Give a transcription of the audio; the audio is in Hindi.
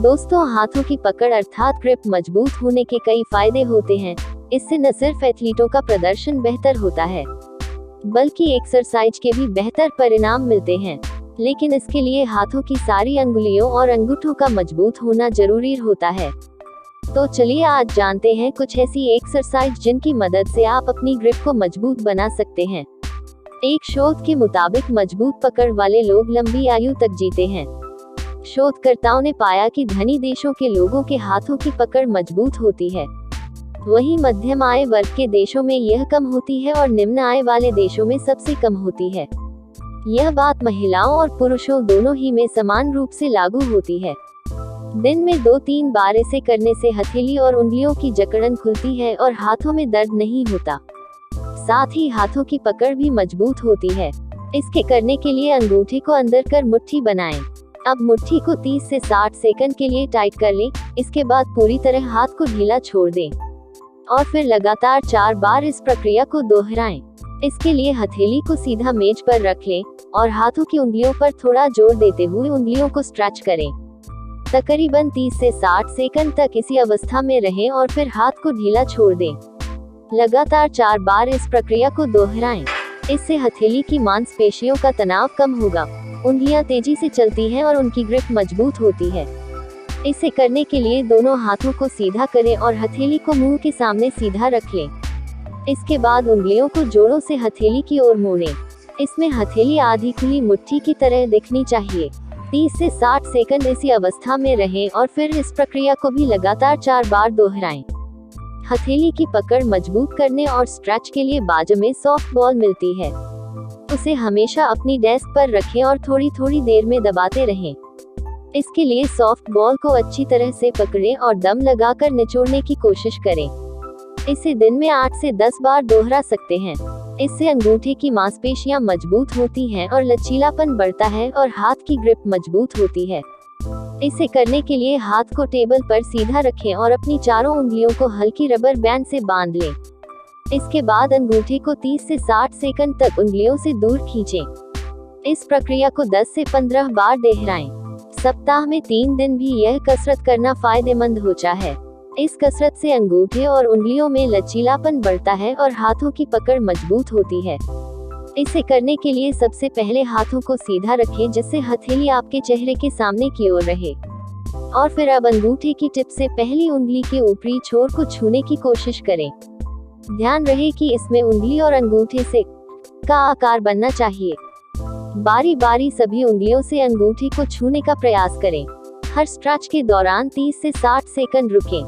दोस्तों, हाथों की पकड़ अर्थात ग्रिप मजबूत होने के कई फायदे होते हैं। इससे न सिर्फ एथलीटों का प्रदर्शन बेहतर होता है, बल्कि एक्सरसाइज के भी बेहतर परिणाम मिलते हैं। लेकिन इसके लिए हाथों की सारी अंगुलियों और अंगूठों का मजबूत होना जरूरी होता है। तो चलिए आज जानते हैं कुछ ऐसी एक्सरसाइज जिनकी मदद से आप अपनी ग्रिप को मजबूत बना सकते हैं। एक शोध के मुताबिक मजबूत पकड़ वाले लोग लंबी आयु तक जीते हैं। शोधकर्ताओं ने पाया कि धनी देशों के लोगों के हाथों की पकड़ मजबूत होती है, वहीं मध्यम आय वर्ग के देशों में यह कम होती है और निम्न आय वाले देशों में सबसे कम होती है। यह बात महिलाओं और पुरुषों दोनों ही में समान रूप से लागू होती है। दिन में 2-3 बार इसे करने से हथेली और उंगलियों की जकड़न खुलती है और हाथों में दर्द नहीं होता। साथ ही हाथों की पकड़ भी मजबूत होती है। इसके करने के लिए अंगूठे को अंदर कर मुट्ठी बनाएं। अब मुट्ठी को 30 से 60 सेकंड के लिए टाइट कर लें। इसके बाद पूरी तरह हाथ को ढीला छोड़ दें और फिर लगातार 4 बार इस प्रक्रिया को दोहराएं। इसके लिए हथेली को सीधा मेज पर रख लें और हाथों की उंगलियों पर थोड़ा जोर देते हुए उंगलियों को स्ट्रेच करें। तकरीबन 30 से 60 सेकंड तक इसी अवस्था में रहें और फिर हाथ को ढीला छोड़ दें। लगातार 4 बार इस प्रक्रिया को दोहराएं। इससे हथेली की मांसपेशियों का तनाव कम होगा, उंगलियां तेजी से चलती हैं और उनकी ग्रिप मजबूत होती है। इसे करने के लिए दोनों हाथों को सीधा करें और हथेली को मुंह के सामने सीधा रख लें। इसके बाद उंगलियों को जोरों से हथेली की ओर मोड़ें। इसमें हथेली आधी खुली मुट्ठी की तरह दिखनी चाहिए। 30 से 60 सेकंड इसी अवस्था में रहें और फिर इस प्रक्रिया को भी लगातार 4 बार दोहराएं। हथेली की पकड़ मजबूत करने और स्ट्रेच के लिए बाजू में सॉफ्ट बॉल मिलती है। उसे हमेशा अपनी डेस्क पर रखें और थोड़ी थोड़ी देर में दबाते रहें। इसके लिए सॉफ्ट बॉल को अच्छी तरह से पकड़ें और दम लगाकर निचोड़ने की कोशिश करें। इसे दिन में 8 से 10 बार दोहरा सकते हैं। इससे अंगूठे की मांसपेशियां मजबूत होती हैं और लचीलापन बढ़ता है और हाथ की ग्रिप मजबूत होती है। इसे करने के लिए हाथ को टेबल पर सीधा रखें और अपनी चारों उंगलियों को हल्की रबर बैंड से बांध लें। इसके बाद अंगूठे को 30 से 60 सेकंड तक उंगलियों से दूर खींचें। इस प्रक्रिया को 10 से 15 बार दोहराएं। सप्ताह में 3 दिन भी यह कसरत करना फायदेमंद होता है। इस कसरत से अंगूठे और उंगलियों में लचीलापन बढ़ता है और हाथों की पकड़ मजबूत होती है। इसे करने के लिए सबसे पहले हाथों को सीधा रखें जिससे हथेली आपके चेहरे के सामने की ओर रहे, और फिर अब अंगूठे की टिप से पहली उंगली के ऊपरी छोर को छूने की कोशिश करें। ध्यान रहे कि इसमें उंगली और अंगूठे से का आकार बनना चाहिए। बारी बारी सभी उंगलियों से अंगूठे को छूने का प्रयास करें। हर स्ट्रेच के दौरान 30 से 60 सेकंड रुकें।